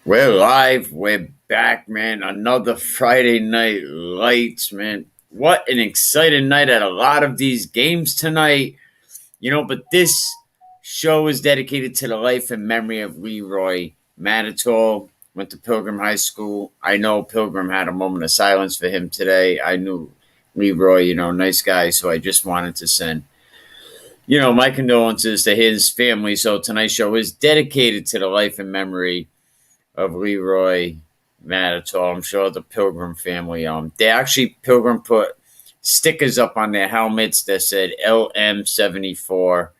We're live. We're back, man. Another Friday Night Lights, man. What an exciting night at a lot of these games tonight. But this show is dedicated to the life and memory of LEROY MATTATALL. Went to Pilgrim High School. I know Pilgrim had a moment of silence for him today. I knew LEROY, nice guy, so I just wanted to send my condolences to his family. So tonight's show is dedicated to the life and memory of LEROY MATTATALL. I'm sure the Pilgrim family, Pilgrim put stickers up on their helmets that said LM74.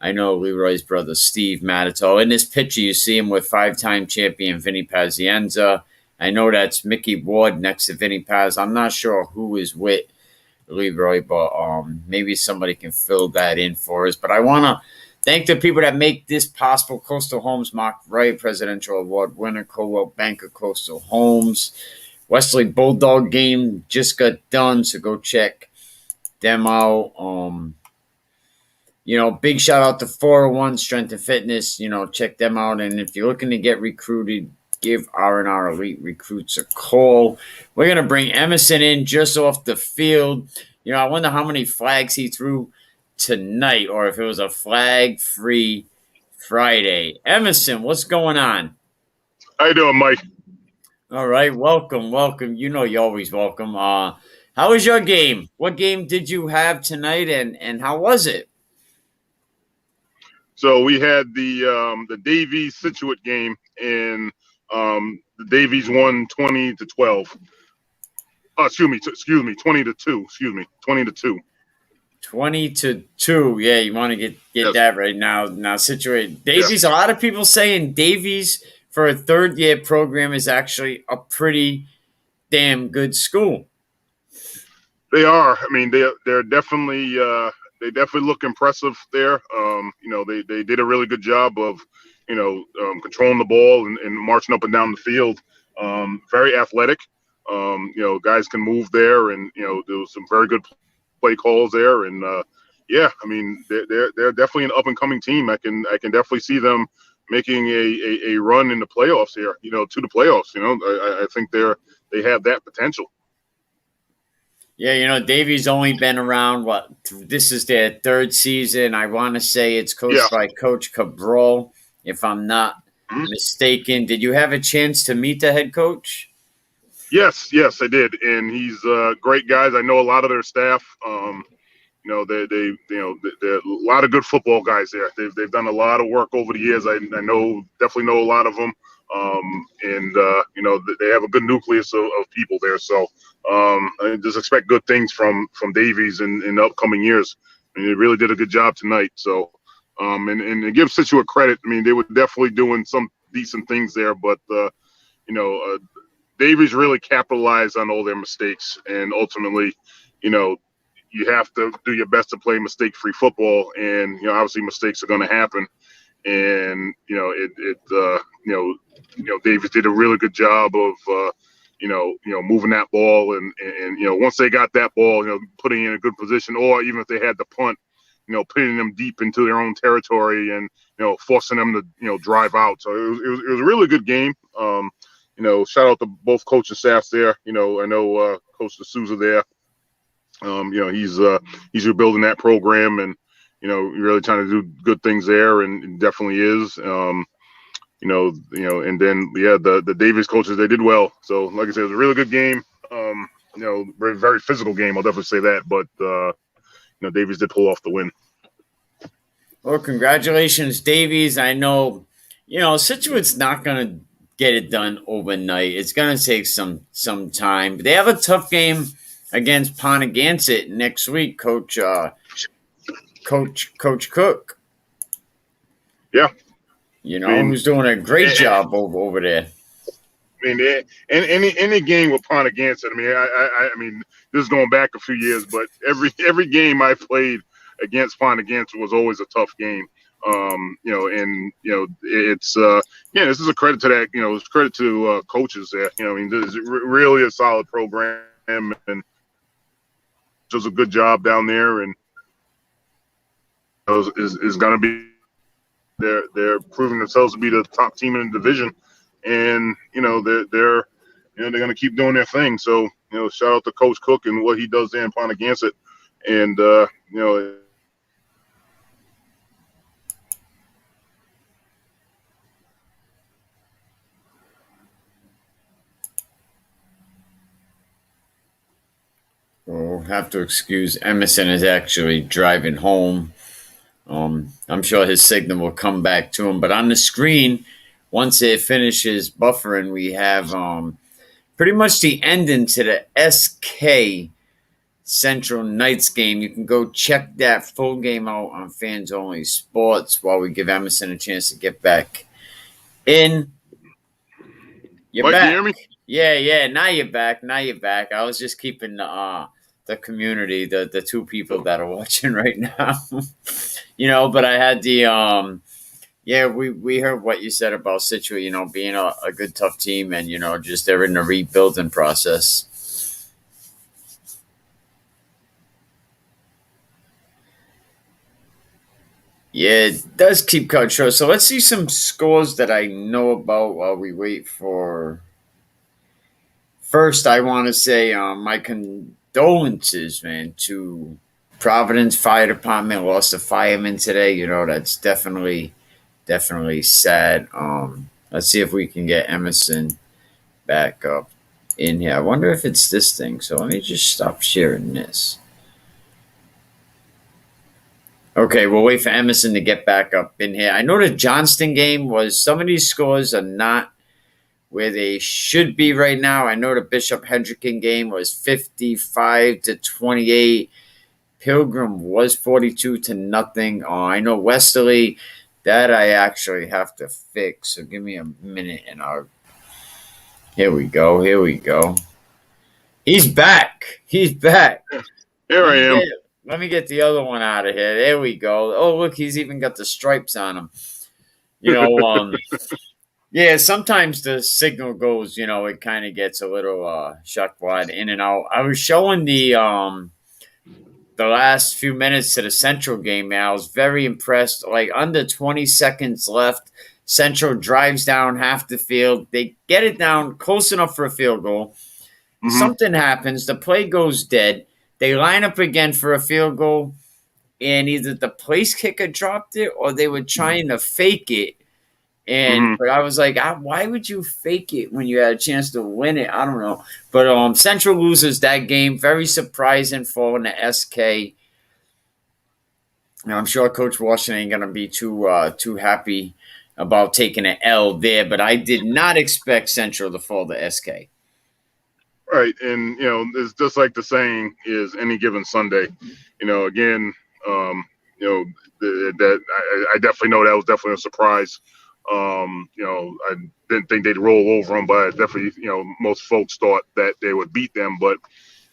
I know LEROY's brother Steve MATTATALL. In this picture, you see him with five-time champion Vinny Pazienza. I know that's Mickey Ward next to Vinny Paz. I'm not sure who is with LEROY, but maybe somebody can fill that in for us. But I want to thank the people that make this possible. Coastal Homes, Mark Wright, Presidential Award winner, Coldwell Banker, Coastal Homes. Westerly Bulldog game just got done, so go check them out. Big shout out to 401 Strength and Fitness. Check them out. And if you're looking to get recruited, give R&R Elite Recruits a call. We're going to bring Emerson in just off the field. I wonder how many flags he threw tonight, or if it was a flag-free Friday. Emerson, what's going on? How you doing, Mike? All right, welcome. You're always welcome. How was your game? What game did you have tonight, and how was it? So we had the Davies Situate game, and the Davies won 20-12. Excuse me, 20-2. 20-2. 20-2. Yeah, you want to get Yes. that right now. Now, Situate Davies. Yeah. A lot of people saying Davies for a third-year program is actually a pretty damn good school. They are. I mean, they're definitely they definitely look impressive there. They did a really good job of controlling the ball and marching up and down the field. Very athletic. Guys can move there, and there was some very good play calls there. And they're definitely an up and coming team. I can definitely see them making a run in the playoffs here. To the playoffs. I think they have that potential. Yeah, Davies only been around, this is their third season. I want to say it's coached by Coach Cabral, if I'm not mistaken. Did you have a chance to meet the head coach? Yes, I did. And he's great guys. I know a lot of their staff. They're a lot of good football guys there. They've done a lot of work over the years. I definitely know a lot of them. They have a good nucleus of people there. So I just expect good things from Davies in the upcoming years. And they really did a good job tonight. So, and to give Situate credit, I mean, they were definitely doing some decent things there, but Davies really capitalized on all their mistakes, and ultimately, you have to do your best to play mistake-free football, and obviously mistakes are going to happen. And Davies did a really good job of moving that ball, and once they got that ball, putting in a good position, or even if they had to punt, putting them deep into their own territory and forcing them to drive out. So it was a really good game. Shout out to both coaching staffs there. I know Coach D'Souza there. He's rebuilding that program, and really trying to do good things there, and definitely is. And then the Davies coaches, they did well. So like I said, it was a really good game. Very, very physical game. I'll definitely say that. But Davies did pull off the win. Well, congratulations, Davies. I know, Situate's not going to get it done overnight. It's going to take some time. But they have a tough game against Pontigansett next week, Coach Cook. Yeah. Who's doing a great job over there. I mean, any game with Pontigansett. I mean, this is going back a few years, but every game I played against Pontigansett was always a tough game. It's this is a credit to that. It's credit to coaches there. This is really a solid program, and does a good job down there, and is going to be. They're proving themselves to be the top team in the division, and they're going to keep doing their thing. So shout out to Coach Cook and what he does there in Pontiac, and We'll have to excuse Emerson is actually driving home. I'm sure his signal will come back to him. But on the screen, once it finishes buffering, we have pretty much the ending to the SK Central Knights game. You can go check that full game out on Fans Only Sports while we give Emerson a chance to get back in. You're Mike, back. you hear me? Yeah. Now you're back. I was just keeping the community, the two people that are watching right now. But I had the we heard what you said about Situate, being a good tough team and just they're in the rebuilding process. Yeah, it does keep cut short. So let's see some scores that I know about while we wait for. First, I want to say my condolences, man, to Providence Fire Department. Lost a fireman today. That's definitely sad. Let's see if we can get Emerson back up in here. I wonder if it's this thing. So let me just stop sharing this. Okay, we'll wait for Emerson to get back up in here. I know the Johnston game was, some of these scores are not where they should be right now. I know the Bishop Hendricken game was 55-28. Pilgrim was 42-0. I know Westerly, that I actually have to fix. So give me a minute and I'll. Here we go. He's back. Here I am. Let me get the other one out of here. There we go. Oh, look, he's even got the stripes on him. Yeah, sometimes the signal goes, it kind of gets a little shock wide in and out. I was showing the last few minutes to the Central game, man. I was very impressed. Like under 20 seconds left, Central drives down half the field. They get it down close enough for a field goal. Mm-hmm. Something happens. The play goes dead. They line up again for a field goal, and either the place kicker dropped it or they were trying to fake it. And but I was like, why would you fake it when you had a chance to win it? I don't know. But Central loses that game. Very surprising for the SK. Now, I'm sure Coach Washington ain't gonna be too happy about taking an L there, but I did not expect Central to fall to SK. Right, and it's just like the saying is, any given Sunday. Again, that I definitely know that was definitely a surprise. I didn't think they'd roll over them, but definitely, most folks thought that they would beat them. But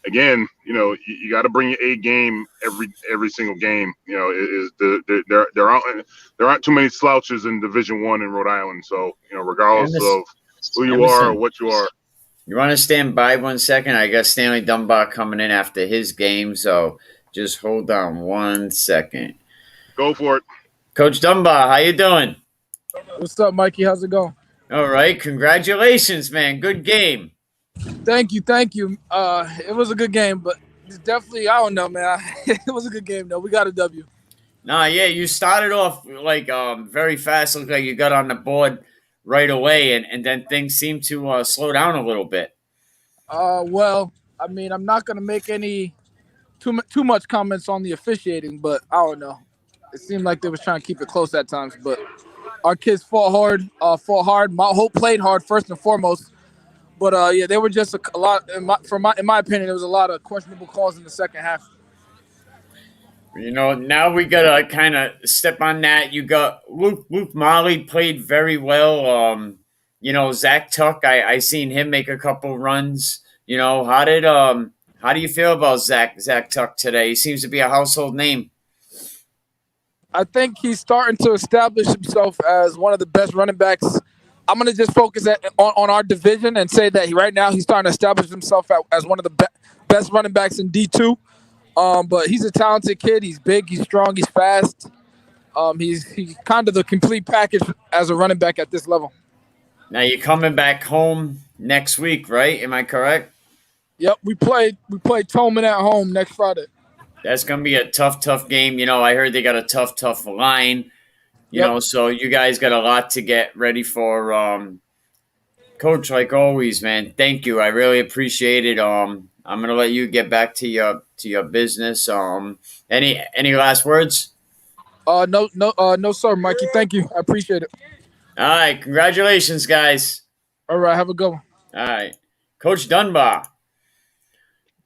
again, you got to bring your A game every single game. There aren't too many slouches in Division I in Rhode Island. So regardless of who you are or what you are. You want to stand by 1 second? I got Stanley Dunbar coming in after his game, so just hold on 1 second. Go for it. Coach Dunbar, how you doing? What's up, Mikey? How's it going? All right. Congratulations, man. Good game. Thank you. It was a good game, but definitely, I don't know, man. It was a good game, though. We got a W. Nah, yeah, you started off like very fast. Looked like you got on the board right away, and then things seem to slow down a little bit. Well, I mean, I'm not gonna make any too much comments on the officiating, but I don't know. It seemed like they was trying to keep it close at times, but our kids fought hard. Mount Hope played hard first and foremost, but yeah, they were just a lot. In my opinion, there was a lot of questionable calls in the second half. Now we gotta kind of step on that. You got Luke Marley played very well. Zach Tuck, I seen him make a couple runs. How do you feel about Zach Tuck today? He seems to be a household name. I think he's starting to establish himself as one of the best running backs. I'm going to just focus on our division and say that right now he's starting to establish himself as one of the best running backs in D2. But he's a talented kid. He's big, he's strong, he's fast. He's kind of the complete package as a running back at this level. Now you're coming back home next week, right? Am I correct? Yep, we played Tolman at home next Friday. That's gonna be a tough game. I heard they got a tough line. Yep. So you guys got a lot to get ready for. Coach, like always, man, thank you. I really appreciate it. I'm gonna let you get back to your business. Any last words? No, sir, Mikey. Thank you. I appreciate it. All right, congratulations, guys. All right, have a good one. All right, Coach Dunbar.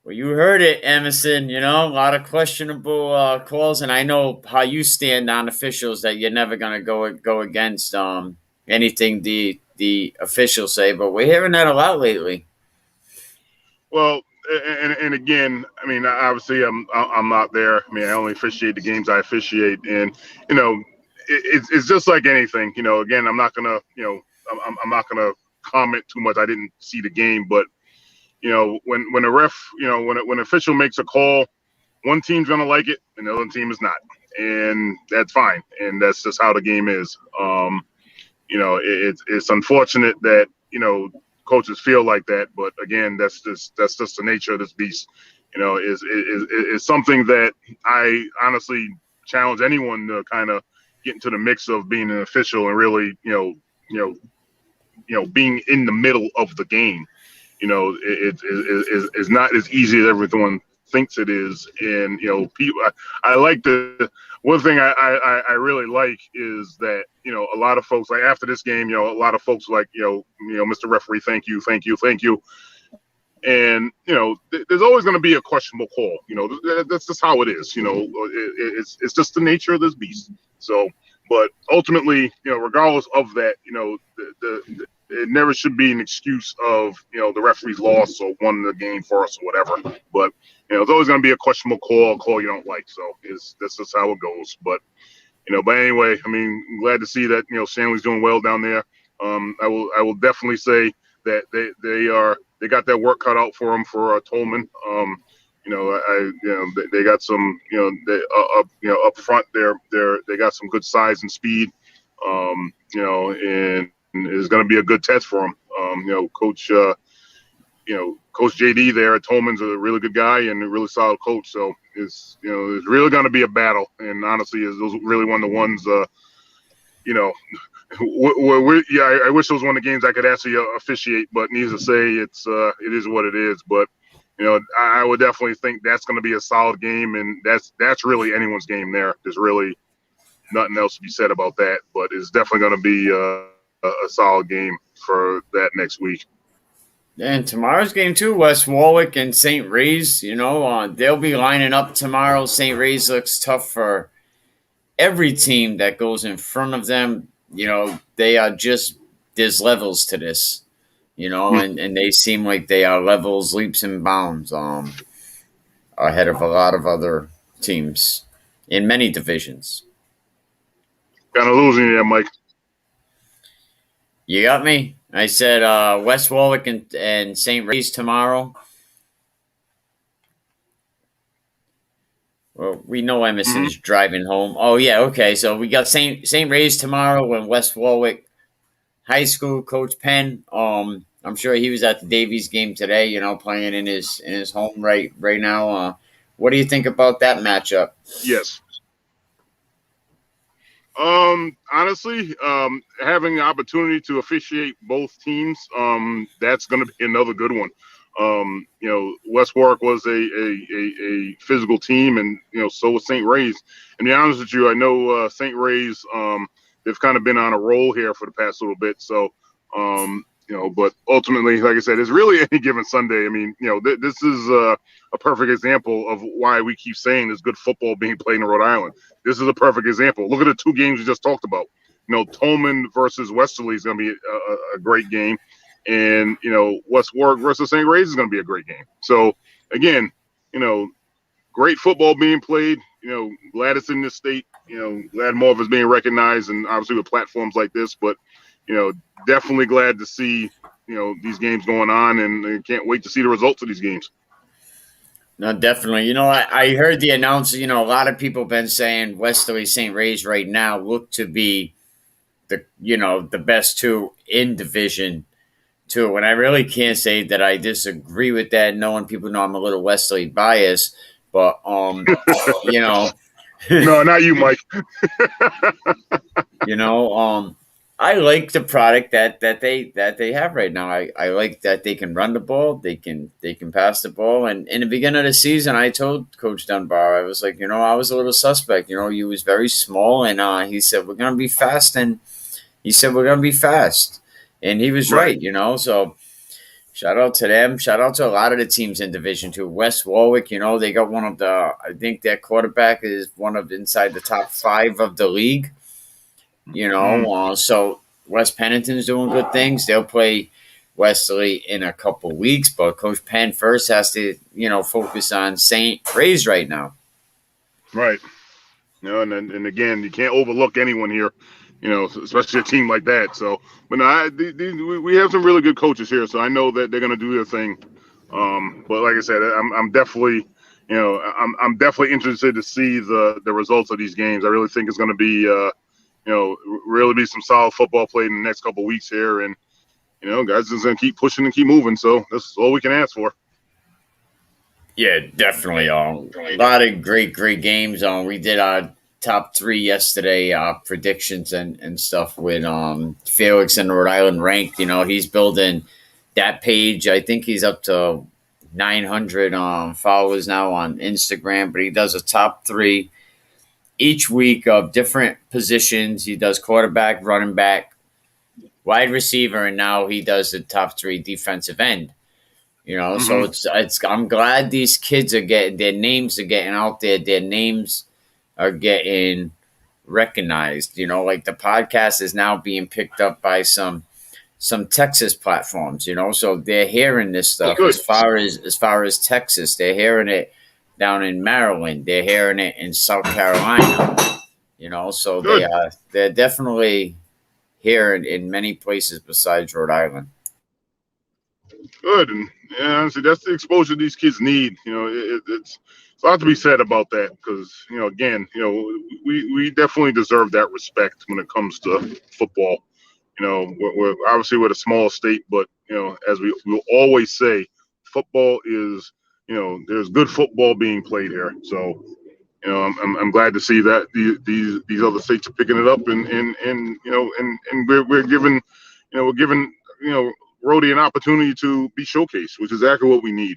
Well, you heard it, Emerson. A lot of questionable calls, and I know how you stand on officials. That you're never gonna go against anything the officials say. But we're hearing that a lot lately. Well, and again, I mean, obviously, I'm not there. I mean, I only officiate the games I officiate, and it's just like anything. Again, I'm not gonna, I'm not gonna comment too much. I didn't see the game, but when a ref, when an official makes a call, one team's gonna like it, and the other team is not, and that's fine, and that's just how the game is. It's unfortunate that coaches feel like that, but again, that's just the nature of this beast. Is something that I honestly challenge anyone to kind of get into the mix of being an official and really, being in the middle of the game. It's not as easy as everyone thinks it is, and people. I like the one thing I really like is that a lot of folks, like after this game, a lot of folks like Mr. Referee, thank you, and there's always going to be a questionable call. That's just how it is. It's just the nature of this beast. So, but ultimately, regardless of that, it never should be an excuse of the referee's lost or won the game for us or whatever. But it's always going to be a questionable call, a call you don't like. So that's just how it goes. But but anyway, I mean, I'm glad to see that Stanley's doing well down there. I will definitely say that they got their work cut out for them for Tolman. They got some up front they got some good size and speed. And it's going to be a good test for them. Coach JD there at Tolman's a really good guy and a really solid coach. So it's really going to be a battle. And honestly, those really one of the ones. I wish it was one of the games I could actually officiate, but needless to say, it is what it is. But I would definitely think that's going to be a solid game, and that's really anyone's game there. There's really nothing else to be said about that, but it's definitely going to be a solid game for that next week. And tomorrow's game too, West Warwick and St. Ray's. They'll be lining up tomorrow. St. Ray's looks tough for every team that goes in front of them. They are just there's levels to this. And they seem like they are levels, leaps and bounds ahead of a lot of other teams in many divisions. Kind of losing you there, Mike. You got me? I said West Warwick and St. Ray's tomorrow. Well, we know Emerson is driving home. Oh, yeah, okay. So we got St. Ray's tomorrow and West Warwick High School. Coach Penn. I'm sure he was at the Davies game today. Playing in his home right now. What do you think about that matchup? Yes. Honestly, having the opportunity to officiate both teams, that's going to be another good one. West Warwick was a physical team, and so was St. Ray's. And to be honest with you, I know St. Ray's, they've kind of been on a roll here for the past little bit. So, but ultimately, like I said, it's really any given Sunday. I mean, this is a perfect example of why we keep saying there's good football being played in Rhode Island. This is a perfect example. Look at the two games we just talked about. Tolman versus Westerly is going to be a great game. And, West Warwick versus St. Ray's is going to be a great game. So, again, great football being played. Glad it's in this state. Glad more of it's being recognized, and obviously with platforms like this. But, definitely glad to see, these games going on, and can't wait to see the results of these games. No, definitely. I heard the announcer, a lot of people have been saying Westerly St. Ray's right now look to be the best two in Division Two. And I really can't say that I disagree with that, knowing people know I'm a little Westerly biased, but you know, No, not you, Mike. you know, I like the product that they have right now. I like that they can run the ball, they can pass the ball. And in the beginning of the season, I told Coach Dunbar, I was like, I was a little suspect. He was very small, and he said we're gonna be fast, and he said we're gonna be fast, and he was Right. right. So shout out to them. Shout out to a lot of the teams in Division Two. West Warwick, they got one of the. I think their quarterback is one of inside the top 5 of the league. So West Pennington's doing good things. They'll play Westerly in a couple weeks, but Coach Penn first has to, focus on St. Ray's right now. Right. And again, you can't overlook anyone here, especially a team like that. So, but no, we have some really good coaches here, so I know that they're going to do their thing. But like I said, I'm definitely, I'm definitely interested to see the results of these games. I really think it's going to be, really be some solid football played in the next couple of weeks here, and guys just going to keep pushing and keep moving. So that's all we can ask for. Yeah, definitely. A lot of great games. We did our top 3 yesterday, predictions and stuff with Felix and Rhode Island ranked. He's building that page. I think he's up to 900 followers now on Instagram, but he does a top 3 each week of different positions. He does quarterback, running back, wide receiver, and now he does the top 3 defensive end. So it's. I'm glad these kids are getting their names are getting out there. Their names are getting recognized. Like the podcast is now being picked up by some Texas platforms. So they're hearing this stuff as far as Texas. They're hearing it down in Maryland. They're hearing it in South Carolina. So they're definitely here in many places besides Rhode Island. Good, and honestly, that's the exposure these kids need. It's a lot to be said about that because again, we definitely deserve that respect when it comes to football. We're obviously we're a small state, but as we'll always say, football is there's good football being played here. So I'm glad to see that these other states are picking it up, and we're giving Rhodey an opportunity to be showcased, which is exactly what we need.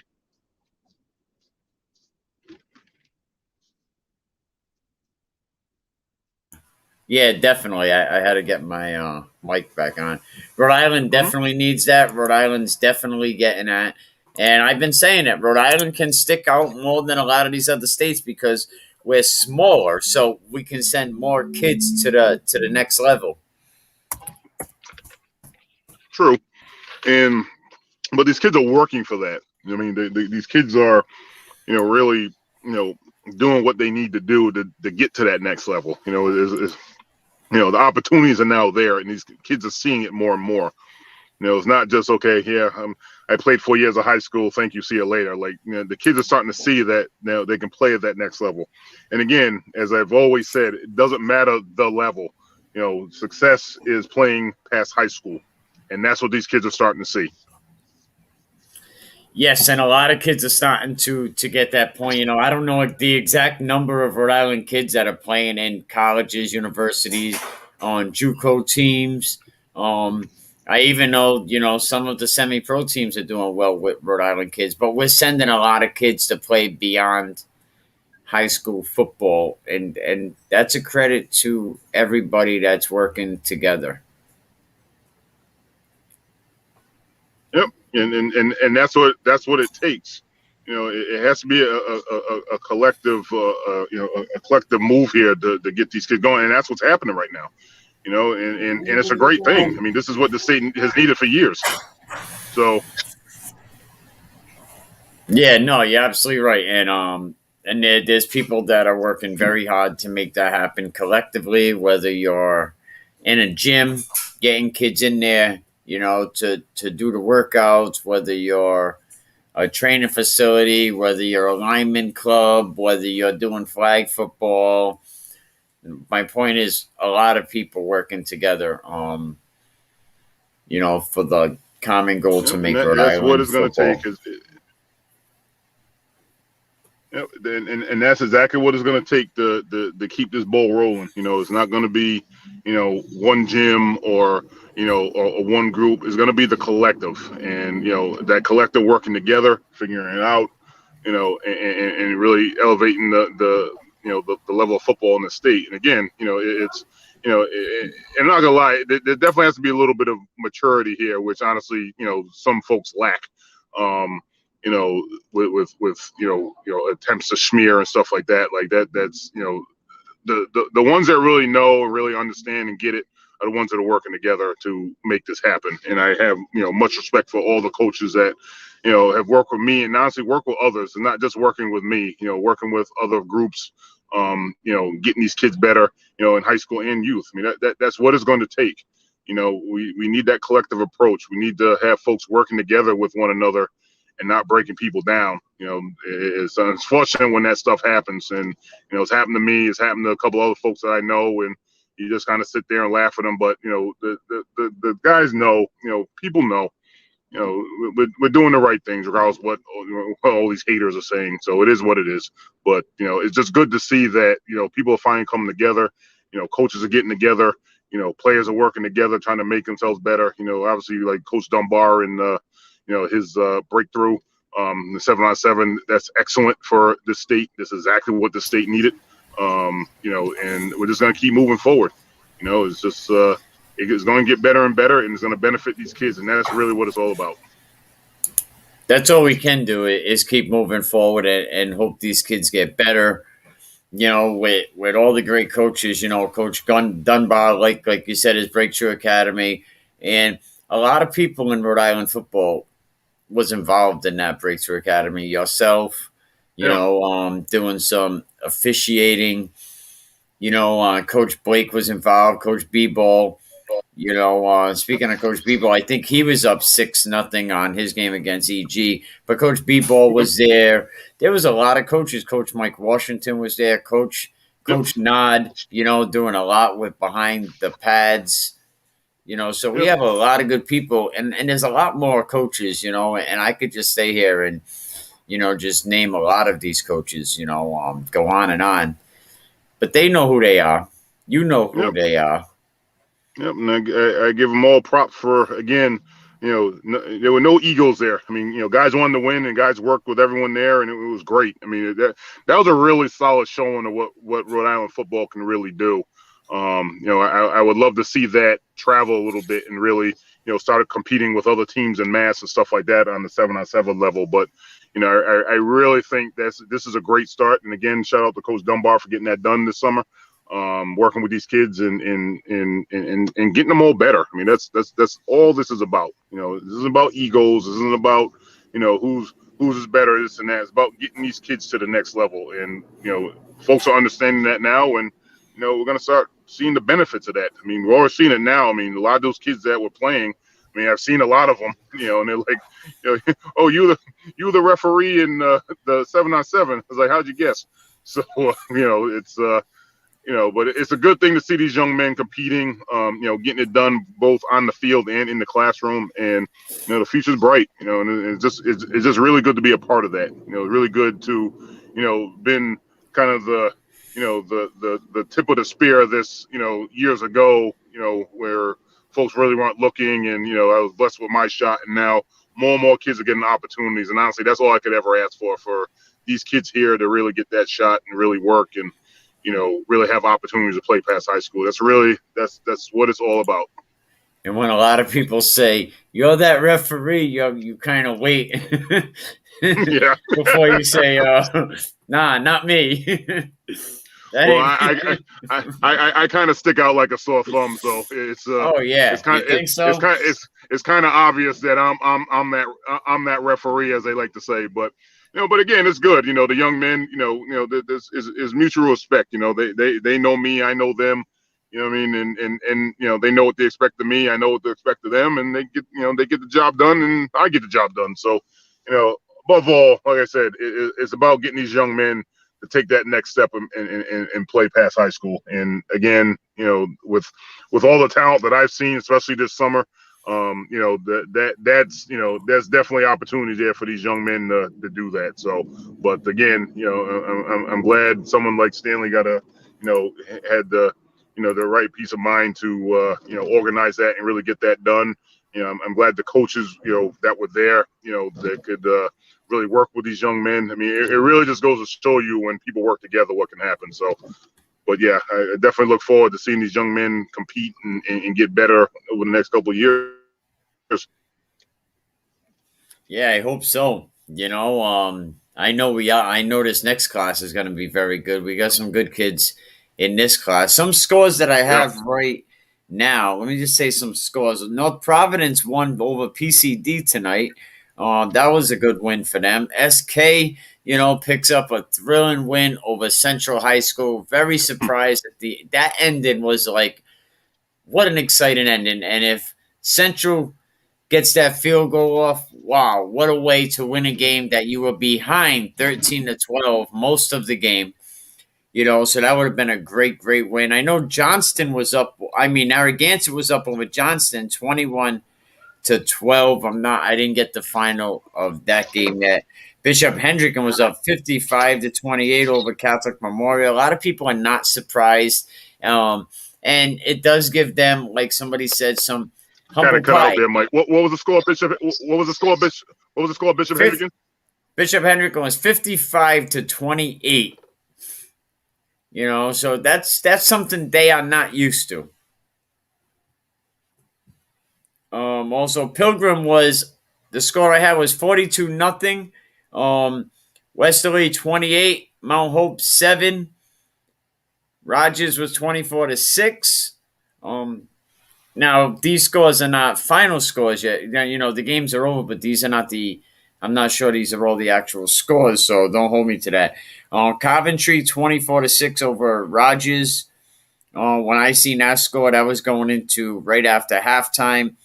Yeah, definitely. I had to get my mic back on. Rhode Island definitely needs that. Rhode Island's definitely getting that. And I've been saying that Rhode Island can stick out more than a lot of these other states because we're smaller, so we can send more kids to the next level. True, but these kids are working for that. I mean, these kids are really doing what they need to do to get to that next level. The opportunities are now there, and these kids are seeing it more and more. It's not just okay. Yeah, I played 4 years of high school. Thank you. See you later. Like the kids are starting to see that now they can play at that next level. And again, as I've always said, it doesn't matter the level. Success is playing past high school, and that's what these kids are starting to see. Yes, and a lot of kids are starting to get that point. I don't know the exact number of Rhode Island kids that are playing in colleges, universities, on JUCO teams. I even know, some of the semi-pro teams are doing well with Rhode Island kids, but we're sending a lot of kids to play beyond high school football, and that's a credit to everybody that's working together. Yep, and that's what it takes. It has to be a collective, a collective move here to get these kids going, and that's what's happening right now. And it's a great thing. I mean, this is what the state has needed for years. So, yeah, no, you're absolutely right, and there's people that are working very hard to make that happen collectively. Whether you're in a gym, getting kids in there, to do the workouts, whether you're a training facility, whether you're a lineman club, whether you're doing flag football, My point is a lot of people working together, for the common goal to Yep, and make Rhode that's what Island it's going to take. football. Yep, and that's exactly what it's going to take to keep this ball rolling. It's not going to be, one gym or or one group. It's going to be the collective, and that collective working together, figuring it out, and really elevating the level of football in the state. And again, it's and I'm not gonna lie, there definitely has to be a little bit of maturity here, which honestly, some folks lack. Um, with attempts to smear and stuff like that. Like that's the ones that really know and really understand and get it are the ones that are working together to make this happen. And I have much respect for all the coaches that have worked with me and honestly work with others, and not just working with me. Working with other groups. Getting these kids better. In high school and youth. I mean that's what it's going to take. We need that collective approach. We need to have folks working together with one another and not breaking people down. It's unfortunate when that stuff happens. And, it's happened to me. It's happened to a couple other folks that I know. And you just kind of sit there and laugh at them. But, the guys know, people know, we're doing the right things regardless of what all these haters are saying. So it is what it is. But, it's just good to see that, people are finally coming together. Coaches are getting together. Players are working together, trying to make themselves better. Obviously like Coach Dunbar and, his breakthrough, the 7-on-7. That's excellent for the state. This is exactly what the state needed. And we're just going to keep moving forward. It's just it's going to get better and better, and it's going to benefit these kids, and that's really what it's all about. That's all we can do is keep moving forward and hope these kids get better. With all the great coaches, Coach Dunbar, like you said, his Breakthrough Academy, and a lot of people in Rhode Island football was involved in that Breakthrough Academy. Yourself, doing some officiating. Coach Blake was involved. Coach B-Ball. Speaking of Coach B-Ball, I think he was up 6-0 on his game against EG. But Coach B-Ball was there. There was a lot of coaches. Coach Mike Washington was there. Coach Nod, doing a lot with behind the pads. So we have a lot of good people, and there's a lot more coaches, and I could just stay here and, just name a lot of these coaches, go on and on. But they know who they are. You know who they are. Yep, and I give them all props for, again, there were no egos there. I mean, guys wanted to win, and guys worked with everyone there, and it was great. I mean, that was a really solid showing of what Rhode Island football can really do. I would love to see that travel a little bit and really, started competing with other teams in mass and stuff like that on the 7-on-7 level. But, I really think this is a great start. And again, shout out to Coach Dunbar for getting that done this summer, working with these kids and getting them all better. I mean, that's all this is about. This isn't about egos. This isn't about, who's is better, this and that. It's about getting these kids to the next level. And, folks are understanding that now. And, we're going to start seeing the benefits of that. I mean, we're already seeing it now. I mean, a lot of those kids that were playing, I mean, I've seen a lot of them, and they're like, oh, you the referee in the 7-on-7. I was like, how'd you guess? So, it's, but it's a good thing to see these young men competing, getting it done both on the field and in the classroom. And, the future's bright, and it's just really good to be a part of that. Really good to, been kind of the tip of the spear of this, years ago, where folks really weren't looking, and, I was blessed with my shot, and now more and more kids are getting opportunities. And honestly, that's all I could ever ask for these kids here to really get that shot and really work and, really have opportunities to play past high school. That's what it's all about. And when a lot of people say, you're that referee, you kind of wait Yeah. before you say, nah, not me. Well, I kind of stick out like a sore thumb, so it's oh yeah, it's kind of obvious that I'm that referee, as they like to say. But but again, it's good. The young men, this is mutual respect. They know me, I know them. You know what I mean? And they know what they expect of me, I know what they expect of them, and they get the job done, and I get the job done. So above all, like I said, it's about getting these young men take that next step and play past high school. And again, with all the talent that I've seen, especially this summer, that's there's definitely opportunity there for these young men to do that. So, but again, I'm glad someone like Stanley had the the right peace of mind to organize that and really get that done. I'm glad the coaches that were there that could really work with these young men. I mean, it really just goes to show you when people work together what can happen. So, but yeah, I definitely look forward to seeing these young men compete and get better over the next couple of years. Yeah, I hope so. I know I know this next class is going to be very good. We got some good kids in this class. Some scores that I have right now. Let me just say some scores. North Providence won over PCD tonight. That was a good win for them. SK, picks up a thrilling win over Central High School. Very surprised that ending was like, what an exciting ending. And if Central gets that field goal off, wow, what a way to win a game that you were behind 13-12 most of the game. So that would have been a great, great win. I know Johnston was up. Narragansett was up over Johnston 21-12. I didn't get the final of that game yet. Bishop Hendricken was up 55-28 over Catholic Memorial. A lot of people are not surprised. And it does give them, like somebody said, some humble cut pie. out there, Mike. What was the score, Bishop? What was the score, Bishop? What was the score, Bishop Hendricken? Bishop Hendricken was 55-28. So that's something they are not used to. Also, Pilgrim the score I had was 42-0. Westerly 28, Mount Hope 7. Rogers was 24-6. Now these scores are not final scores yet. The games are over, but these are not I'm not sure these are all the actual scores, so don't hold me to that. Coventry 24-6 over Rogers. When I seen that score, that was going into right after halftime.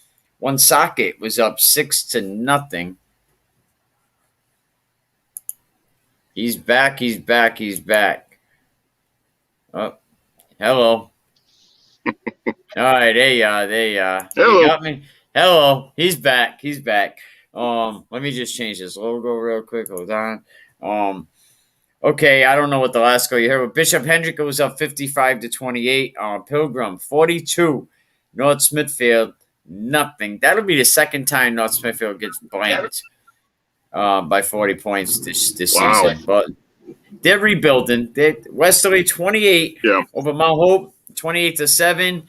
Woonsocket was up 6-0. He's back. Oh, hello. All right, there you are. Hello. You got me? Hello. He's back. Let me just change this logo real quick. Hold on. Okay, I don't know what the last score you heard, but Bishop Hendricken was up 55-28. Pilgrim 42. North Smithfield nothing. That'll be the second time North Smithfield gets blanked by 40 points this season. But they're rebuilding. Westerly 28 over Mount Hope 28-7.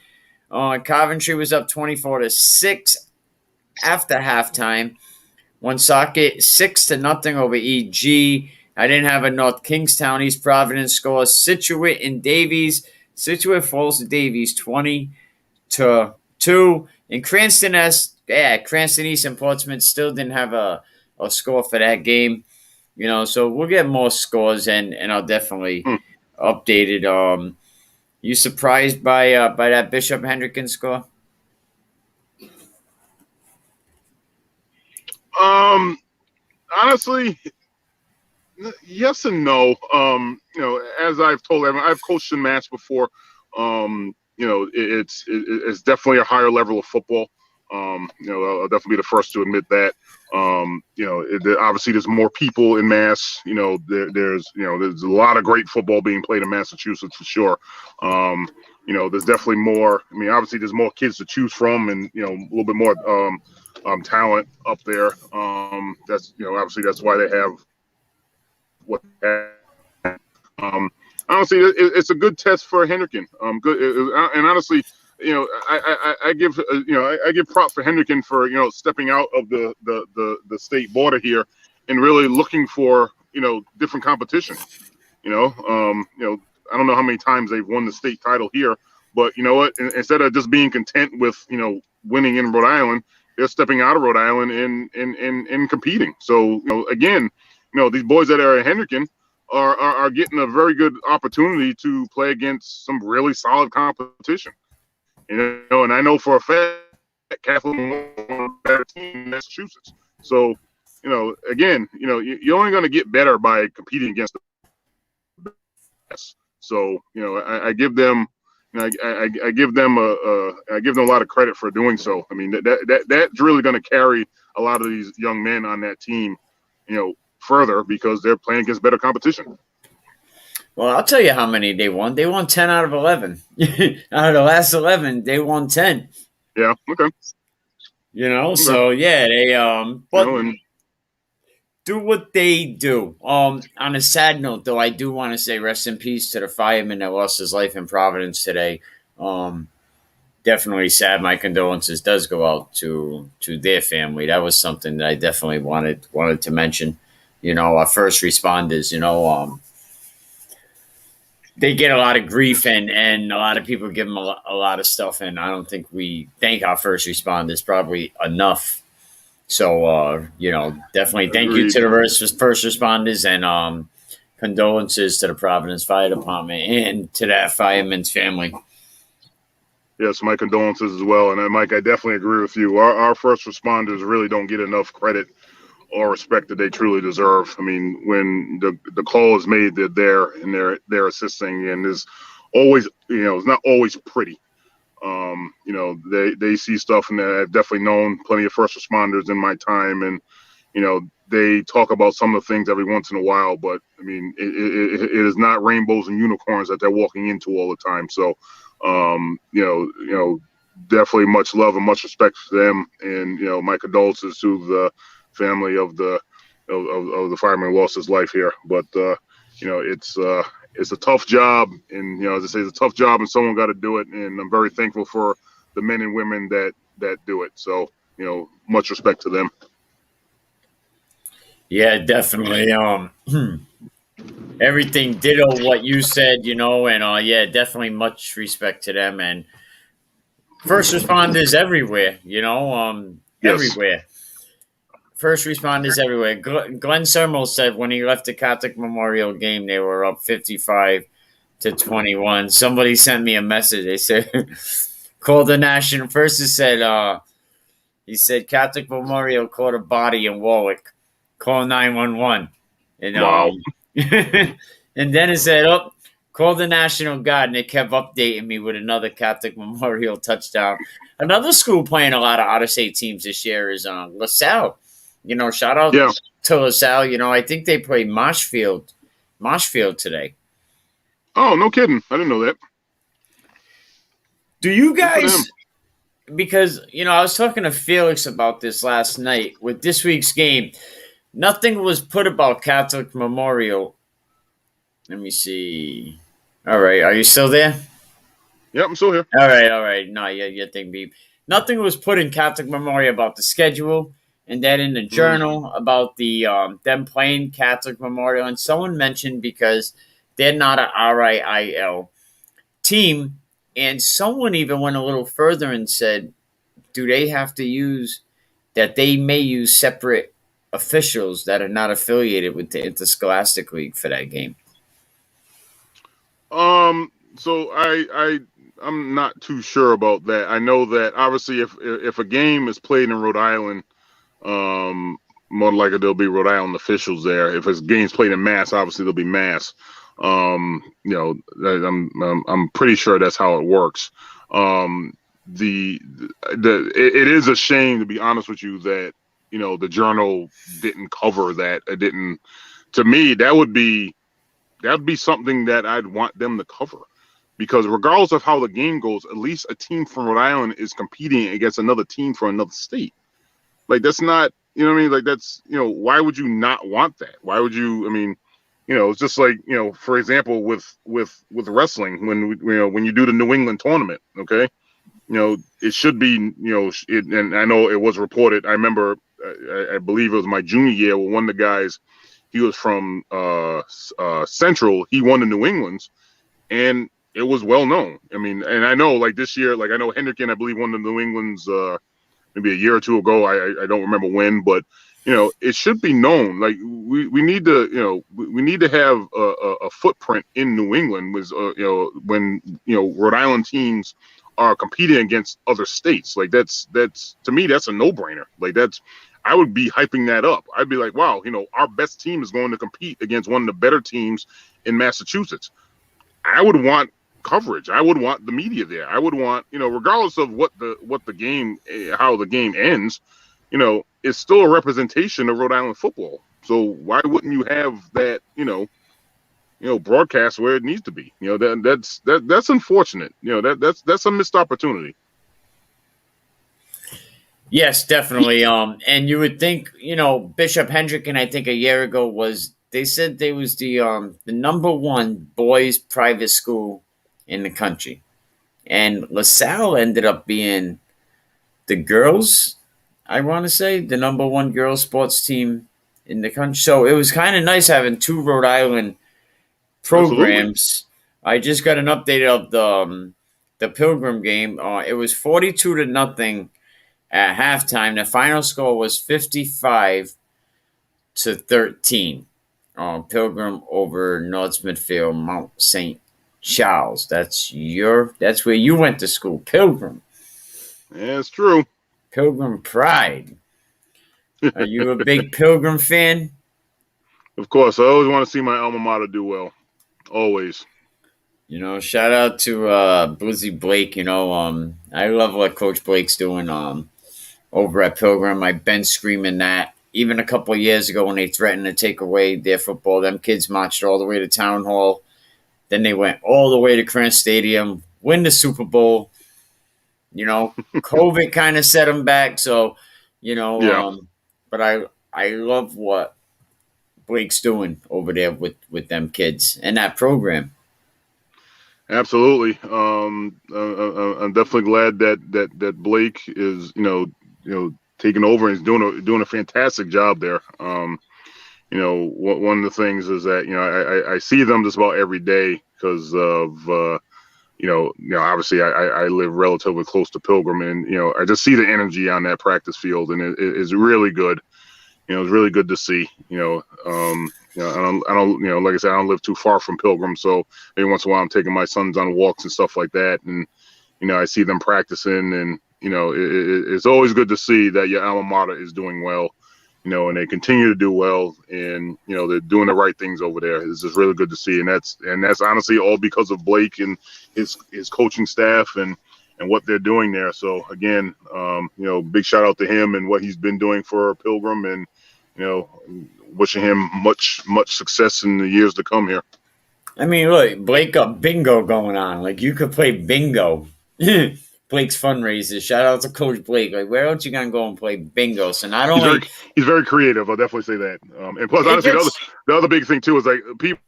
Coventry was up 24-6 after halftime. Woonsocket 6-0 over EG. I didn't have a North Kingstown, East Providence score. Situate and Davies. Situate falls to Davies 20-2. And Cranston East and Portsmouth still didn't have a score for that game. So we'll get more scores and I'll definitely update it. You surprised by that Bishop Hendricken score? Honestly, yes and no. As I've told everyone, I've coached in Mass before. It's definitely a higher level of football. I'll definitely be the first to admit that. Obviously there's more people in Mass. There's a lot of great football being played in Massachusetts for sure. There's definitely more. Obviously there's more kids to choose from, and a little bit more talent up there. That's obviously that's why they have what. Honestly, it's a good test for Hendricken. Good, and honestly, I give I give props for Hendricken for stepping out of the state border here and really looking for different competition. I don't know how many times they've won the state title here, but you know what? Instead of just being content with winning in Rhode Island, they're stepping out of Rhode Island and competing. So again, these boys that are at Hendricken are getting a very good opportunity to play against some really solid competition. And I know for a fact Catholic is a better team in Massachusetts. So, again, you're only going to get better by competing against the So, I give them, I give them I give them a lot of credit for doing so. I mean, that's really going to carry a lot of these young men on that team, further because they're playing against better competition. Well, I'll tell you how many they won. They won 10 out of 11. Out of the last 11, they won 10. Yeah. Okay. So yeah, they but and do what they do. On a sad note, though, I do want to say rest in peace to the fireman that lost his life in Providence today. Definitely sad. My condolences does go out to their family. That was something that I definitely wanted to mention. Our first responders. They get a lot of grief and a lot of people give them a lot of stuff, and I don't think we thank our first responders probably enough. So, definitely thank you to the first responders and condolences to the Providence Fire Department and to that fireman's family. Yes, my condolences as well. And Mike, I definitely agree with you. Our first responders really don't get enough credit or respect that they truly deserve. I mean, when the call is made, they're there and they're assisting, and there's always, it's not always pretty. They see stuff, and I've definitely known plenty of first responders in my time, and they talk about some of the things every once in a while, but I mean, it is not rainbows and unicorns that they're walking into all the time. So, definitely much love and much respect for them, and my condolences to the family of the fireman who lost his life here. But it's a tough job, and as I say, it's a tough job, and someone got to do it. And I'm very thankful for the men and women that do it. So much respect to them. Yeah, definitely. Everything ditto what you said, and yeah, definitely much respect to them and first responders everywhere. Yes. Everywhere. First responders everywhere. Glenn Sermel said when he left the Catholic Memorial game, they were up 55-21. Somebody sent me a message. They said, call the national. First it said, he said Catholic Memorial caught a body in Warwick. Call 911. And, wow. And then it said, call the National Guard. And it kept updating me with another Catholic Memorial touchdown. Another school playing a lot of out-of-state teams this year is LaSalle. Shout out to LaSalle. I think they play Marshfield today. Oh, no kidding. I didn't know that. Do you guys, because, I was talking to Felix about this last night with this week's game. Nothing was put about Catholic Memorial. Let me see. All right. Are you still there? Yep, I'm still here. All right. No, your thing beep. Nothing was put in Catholic Memorial about the schedule. And then in the journal about the them playing Catholic Memorial, and someone mentioned because they're not an RIIL team, and someone even went a little further and said, do they have to use that they may use separate officials that are not affiliated with the Interscholastic League for that game? So I'm not too sure about that. I know that obviously if a game is played in Rhode Island, more likely there'll be Rhode Island officials there. If it's games played in Mass, obviously there'll be Mass. I'm pretty sure that's how it works. It is a shame, to be honest with you, that the journal didn't cover that. It didn't. To me, that would be something that I'd want them to cover, because regardless of how the game goes, at least a team from Rhode Island is competing against another team from another state. Like, that's not, what I mean? Like, that's, why would you not want that? Why would you, I mean, it's just like, for example, with wrestling, when you do the New England tournament, okay, it should be, and I know it was reported. I remember, I believe it was my junior year, when one of the guys, he was from Central, he won the New Englands, and it was well known. I mean, and I know, like, this year, like, I know Hendricken, I believe, won the New Englands maybe a year or two ago. I don't remember when, but it should be known. Like, we need to we need to have a footprint in New England with when Rhode Island teams are competing against other states. Like, that's to me, that's a no-brainer. Like, I would be hyping that up. I'd be like, wow, our best team is going to compete against one of the better teams in Massachusetts. I would want coverage. I would want the media there. I would want, regardless of what the game, how the game ends, it's still a representation of Rhode Island football. So why wouldn't you have that, broadcast where it needs to be? That's unfortunate. That's a missed opportunity. Yes, definitely. And you would think, Bishop Hendricken, I think a year ago they said they was the number one boys private school in the country, and LaSalle ended up being the girls. I want to say the number one girls sports team in the country. So it was kind of nice having two Rhode Island Absolutely. programs. I just got an update of the Pilgrim game. It was 42-0 at halftime. The final score was 55-13. Pilgrim over North Smithfield, Mount St. Charles. That's where you went to school, Pilgrim. Yeah, it's true. Pilgrim pride. Are you a big Pilgrim fan? Of course, I always want to see my alma mater do well. Always. Shout out to Blizzy Blake. I love what Coach Blake's doing over at Pilgrim. I've been screaming that. Even a couple of years ago when they threatened to take away their football, them kids marched all the way to Town Hall. Then they went all the way to Krantz Stadium, win the Super Bowl. COVID kind of set them back. So, Yeah. But I love what Blake's doing over there with them kids and that program. Absolutely. I'm definitely glad that Blake is taking over and is doing a fantastic job there. One of the things is that I see them just about every day because of obviously I live relatively close to Pilgrim, and I just see the energy on that practice field, and it's really good. It's really good to see. I don't like I said, I don't live too far from Pilgrim, so every once in a while I'm taking my sons on walks and stuff like that, and I see them practicing, and it's always good to see that your alma mater is doing well, and they continue to do well, and they're doing the right things over there. It's just really good to see, and that's honestly all because of Blake and his coaching staff and what they're doing there. So again, big shout out to him and what he's been doing for Pilgrim, and wishing him much success in the years to come here. I mean, look, Blake got bingo going on. Like, you could play bingo. Blake's fundraisers. Shout out to Coach Blake. Like, where else you gonna go and play bingo? So not only he's very creative. I'll definitely say that. And plus, honestly, the other big thing too is like people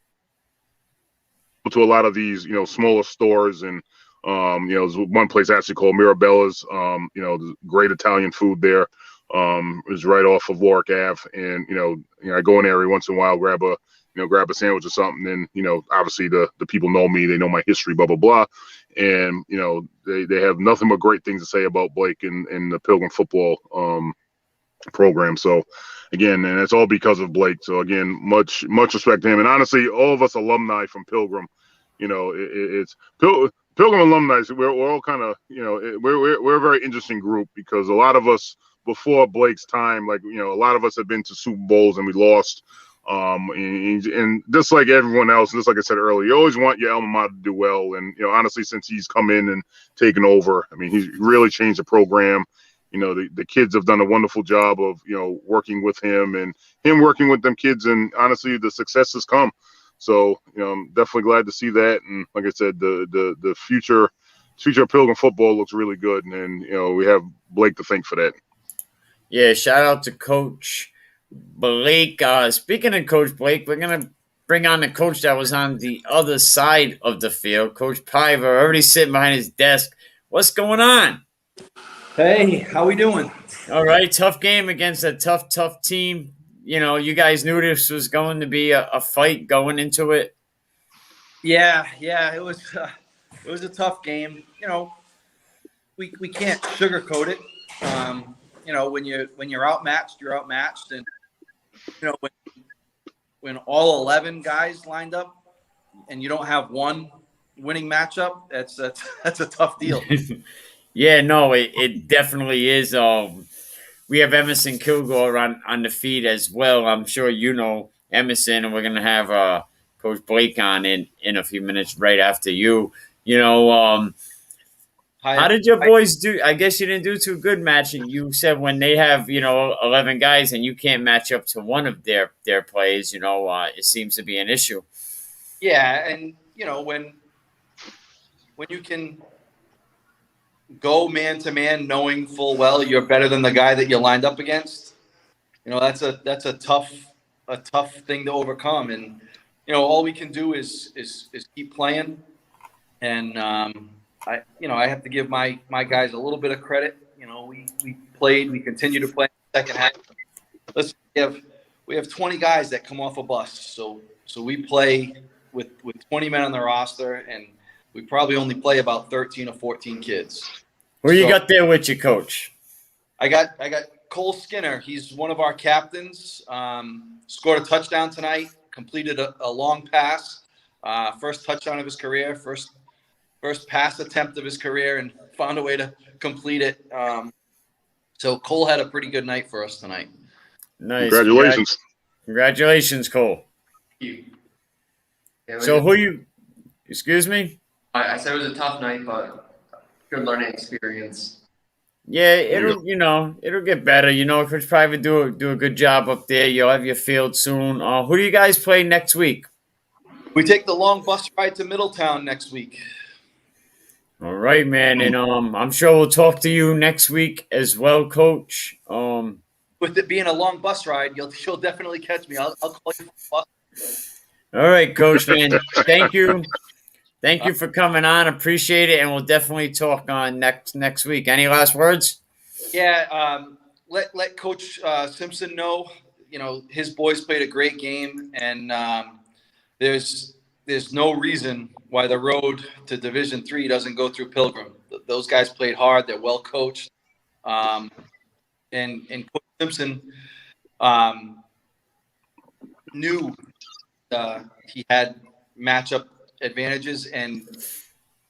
to a lot of these smaller stores, and there's one place actually called Mirabella's. There's great Italian food there. Is right off of Warwick Ave, and I go in there every once in a while, grab a sandwich or something, and obviously the people know me, they know my history, blah blah blah, and they have nothing but great things to say about Blake and the Pilgrim football program. So again, and it's all because of Blake. So again, much respect to him, and honestly, all of us alumni from Pilgrim, it's Pilgrim alumni. We're all kind of we're a very interesting group, because a lot of us before Blake's time, like a lot of us have been to Super Bowls and we lost. And just like everyone else, just like I said earlier, you always want your alma mater to do well. And honestly, since he's come in and taken over, I mean, he's really changed the program. The kids have done a wonderful job of working with him and him working with them kids, and honestly, the success has come. So I'm definitely glad to see that. And like I said, the future of Pilgrim football looks really good, and we have Blake to thank for that. Yeah, shout out to Coach Blake. Speaking of Coach Blake, we're going to bring on the coach that was on the other side of the field, Coach Piver, already sitting behind his desk. What's going on? Hey, how we doing? All right, tough game against a tough team. You guys knew this was going to be a fight going into it. Yeah, it was a tough game. We can't sugarcoat it. When you're outmatched, you're outmatched, and when all 11 guys lined up and you don't have one winning matchup, that's a tough deal. Yeah, no, it definitely is. We have Emerson Kilgore on the feed as well. I'm sure you know Emerson, and we're gonna have Coach Blake on in a few minutes right after you. How did your boys do? I guess you didn't do too good matching. You said when they have 11 guys and you can't match up to one of their plays, it seems to be an issue. Yeah, and when you can go man to man, knowing full well you're better than the guy that you lined up against, that's a tough thing to overcome. And all we can do is keep playing. And I have to give my guys a little bit of credit. We played, we continue to play in the second half. We have 20 guys that come off a bus, so we play with 20 men on the roster, and we probably only play about 13 or 14 kids. Who you got there with you, Coach? I got Cole Skinner. He's one of our captains. Scored a touchdown tonight. Completed a long pass. First touchdown of his career. First pass attempt of his career, and found a way to complete it. So Cole had a pretty good night for us tonight. Nice. Congratulations. Congratulations, Cole. Yeah, So who you – excuse me? I said it was a tough night, but good learning experience. Yeah, it'll get better. Coach Private do a good job up there. You'll have your field soon. Who do you guys play next week? We take the long bus ride to Middletown next week. All right, man, and I'm sure we'll talk to you next week as well, Coach. With it being a long bus ride, you'll definitely catch me. I'll call you for the bus. All right, Coach, man. Thank you. Thank you for coming on. Appreciate it, and we'll definitely talk on next week. Any last words? Yeah, let Coach Simpson know. His boys played a great game, and there's no reason why the road to Division III doesn't go through Pilgrim. Those guys played hard. They're well coached, and Coach Simpson knew he had matchup advantages and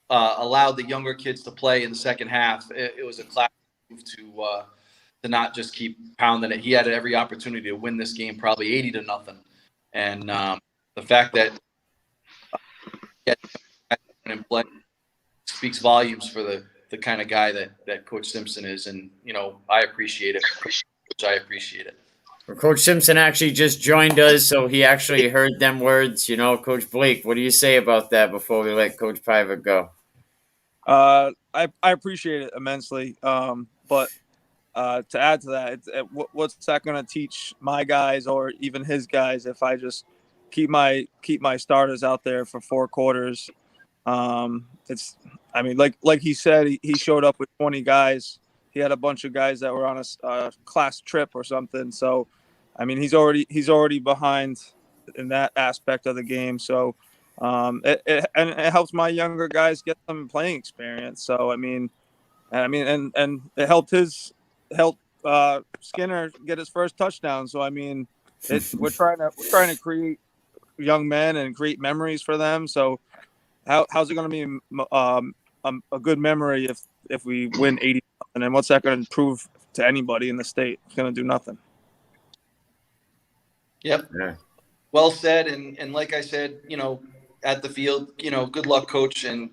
allowed the younger kids to play in the second half. It was a classic move to not just keep pounding it. He had every opportunity to win this game, probably 80-0. And the fact that and play speaks volumes for the kind of guy that Coach Simpson is. And, I appreciate it. I appreciate it. Well, Coach Simpson actually just joined us, so he actually heard them words. Coach Blake, what do you say about that before we let Coach Private go? I appreciate it immensely. But to add to that, what's that going to teach my guys or even his guys if I just keep my starters out there for 4 quarters? Like he said, he showed up with 20 guys. He had a bunch of guys that were on a class trip or something. So, he's already behind in that aspect of the game. So, it helps my younger guys get some playing experience. So, and it helped Skinner get his first touchdown. So, we're trying to create young men and create memories for them. So, how's it going to be a good memory if we win 80? And then what's that going to prove to anybody in the state? It's going to do nothing. Yep. Yeah. Well said. And like I said, at the field, good luck, Coach, and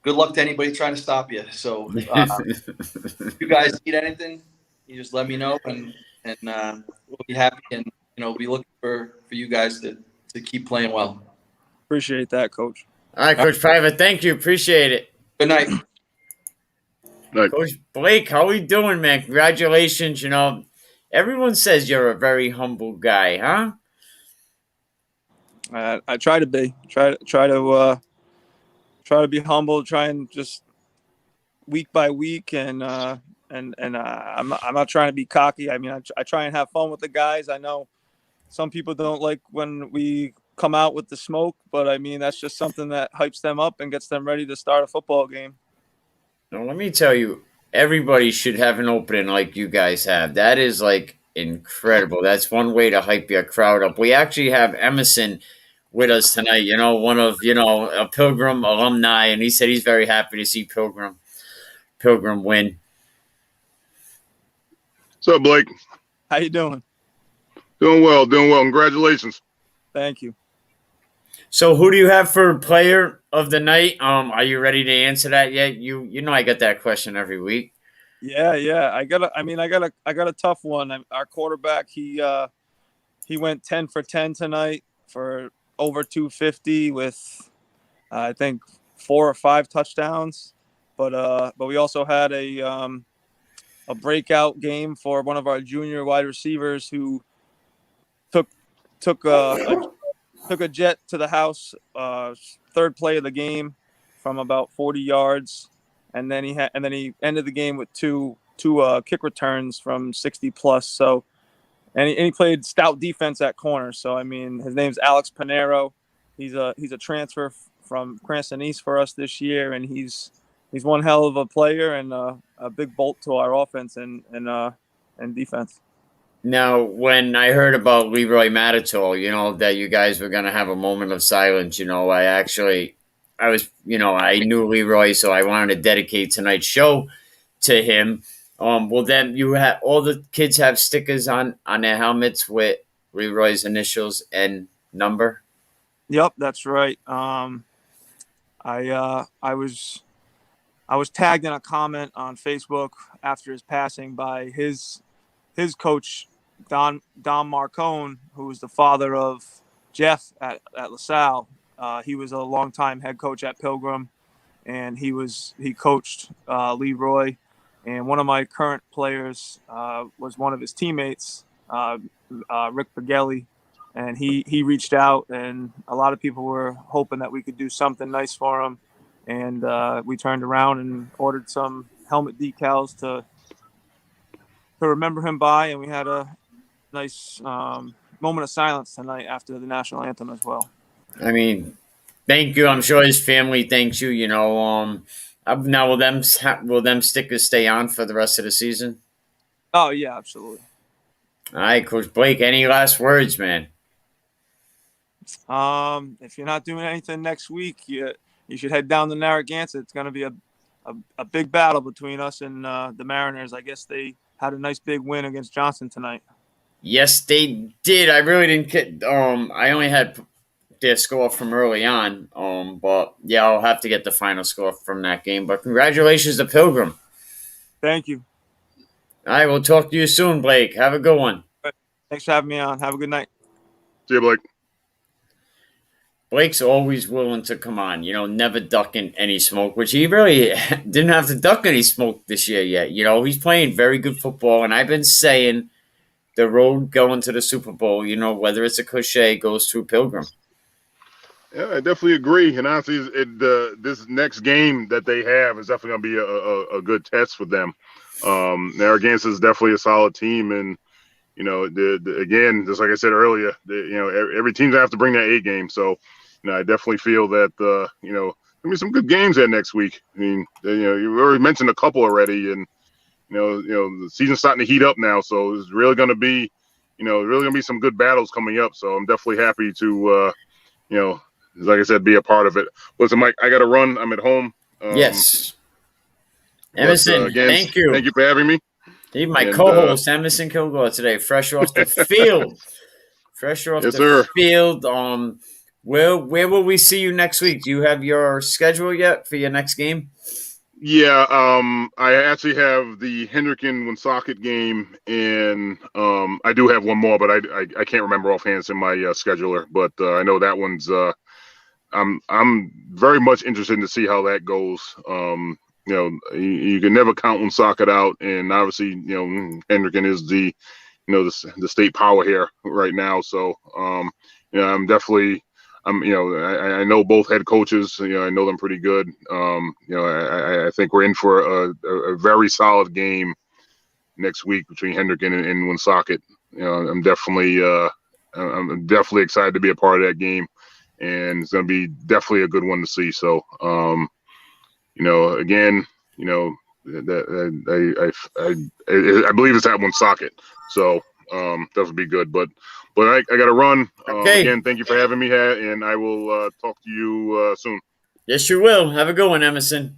good luck to anybody trying to stop you. So, if you guys need anything, you just let me know, and we'll be happy, and be looking for you guys to keep playing well. Appreciate that, Coach. All right, Coach Private, thank you. Appreciate it. Good night. Coach Blake, how we doing, man? Congratulations. Everyone says you're a very humble guy, huh? I try to be. Try to be humble. Try and just week by week, and I'm not trying to be cocky. I try and have fun with the guys. I know some people don't like when we come out with the smoke, but that's just something that hypes them up and gets them ready to start a football game. Now, let me tell you, everybody should have an opening like you guys have. That is incredible. That's one way to hype your crowd up. We actually have Emerson with us tonight, one of, a Pilgrim alumni, and he said he's very happy to see Pilgrim win. What's up, Blake? How you doing? Doing well. Congratulations. Thank you. So who do you have for player of the night? Are you ready to answer that yet? You know I get that question every week. Yeah. I got a tough one. Our quarterback, he went 10 for 10 tonight for over 250 with I think 4 or 5 touchdowns. But we also had a breakout game for one of our junior wide receivers who took took a jet to the house, third play of the game from about 40 yards, and then he ended the game with two kick returns from 60 plus. So and he played stout defense at corner. So I mean, his name's Alex Panero. He's a transfer from Cranston East for us this year, and he's one hell of a player and a big bolt to our offense and defense. Now, when I heard about Leroy MATTATALL, that you guys were going to have a moment of silence, I knew Leroy, so I wanted to dedicate tonight's show to him. Well, then you have all the kids have stickers on their helmets with Leroy's initials and number. Yep, that's right. I was tagged in a comment on Facebook after his passing by his coach Don Marcone, who was the father of Jeff at LaSalle. He was a longtime head coach at Pilgrim, and he coached Leroy. And one of my current players was one of his teammates, Rick Pagelli, and he reached out, and a lot of people were hoping that we could do something nice for him. And we turned around and ordered some helmet decals to remember him by, and we had a nice moment of silence tonight after the national anthem as well. I mean, thank you. I'm sure his family thanks you. Now will them stickers stay on for the rest of the season? Oh yeah, absolutely. All right, Coach Blake. Any last words, man? If you're not doing anything next week, you should head down to Narragansett. It's going to be a big battle between us and the Mariners. I guess they had a nice big win against Johnson tonight. Yes, they did. I really didn't get. I only had their score from early on. But yeah, I'll have to get the final score from that game. But congratulations to Pilgrim. Thank you. All right, we'll talk to you soon, Blake. Have a good one. Thanks for having me on. Have a good night. See you, Blake. Blake's always willing to come on, never ducking any smoke, which he really didn't have to duck any smoke this year yet. He's playing very good football, and I've been saying the road going to the Super Bowl, whether it's a cliche, goes through Pilgrim. Yeah, I definitely agree. And honestly, this next game that they have is definitely going to be a good test for them. Narragansett is definitely a solid team, and again, just like I said earlier, every team's gonna have to bring that A game. So, I definitely feel that there'll be some good games there next week. I mean, you already mentioned a couple already, and the season's starting to heat up now. So it's really gonna be, some good battles coming up. So I'm definitely happy to, like I said, be a part of it. Listen, Mike, I got to run. I'm at home. Yes. Emerson, again, thank you. Thank you for having me. He's my co-host, Emerson Kilgore, today, fresh off the field. Field. Where will we see you next week? Do you have your schedule yet for your next game? Yeah, I actually have the Hendricken Woonsocket game, and I do have one more, but I can't remember offhand. It's in my scheduler, but I know that one's. I'm very much interested to see how that goes. You can never count Woonsocket out, and obviously, Hendricken is the state power here right now. So, I'm definitely. I know both head coaches. I know them pretty good. I think we're in for a very solid game next week between Hendricken and Woonsocket. I'm definitely excited to be a part of that game, and it's going to be definitely a good one to see. So, again, I believe it's at Woonsocket. So that would be good, but I got to run. Okay. Again, thank you for having me here, and I will talk to you soon. Yes, you will. Have a good one, Emerson.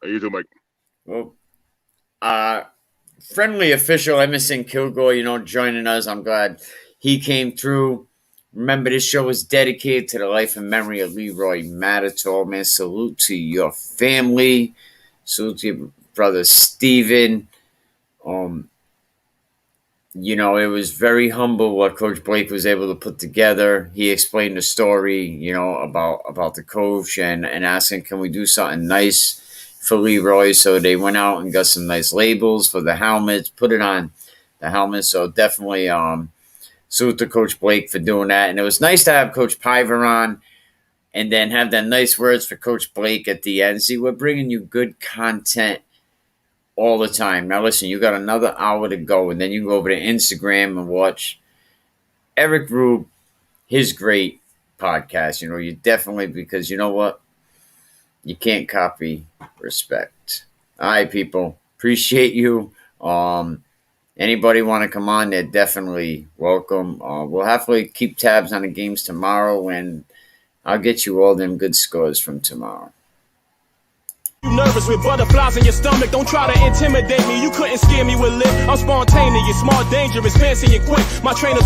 You too, Mike. Well, friendly official Emerson Kilgore, joining us. I'm glad he came through Remember, this show is dedicated to the life and memory of Leroy MATTATALL, man. Salute to your family. Salute to your brother Steven. It was very humble what Coach Blake was able to put together. He explained the story, about the coach and asking, can we do something nice for Leroy? So they went out and got some nice labels for the helmets, put it on the helmet. So definitely salute to Coach Blake for doing that. And it was nice to have Coach Piver on and then have that nice words for Coach Blake at the end. See, we're bringing you good content all the time. Now, listen, you got another hour to go, and then you can go over to Instagram and watch Eric Rube, his great podcast. You definitely, because you know what? You can't copy respect. All right, people. Appreciate you. Anybody want to come on, they're definitely welcome. We'll happily keep tabs on the games tomorrow, and I'll get you all them good scores from tomorrow. You nervous with butterflies in your stomach, don't try to intimidate me. You couldn't scare me with lip. I'm spontaneous, smart, dangerous, fancy and quick. My trainer told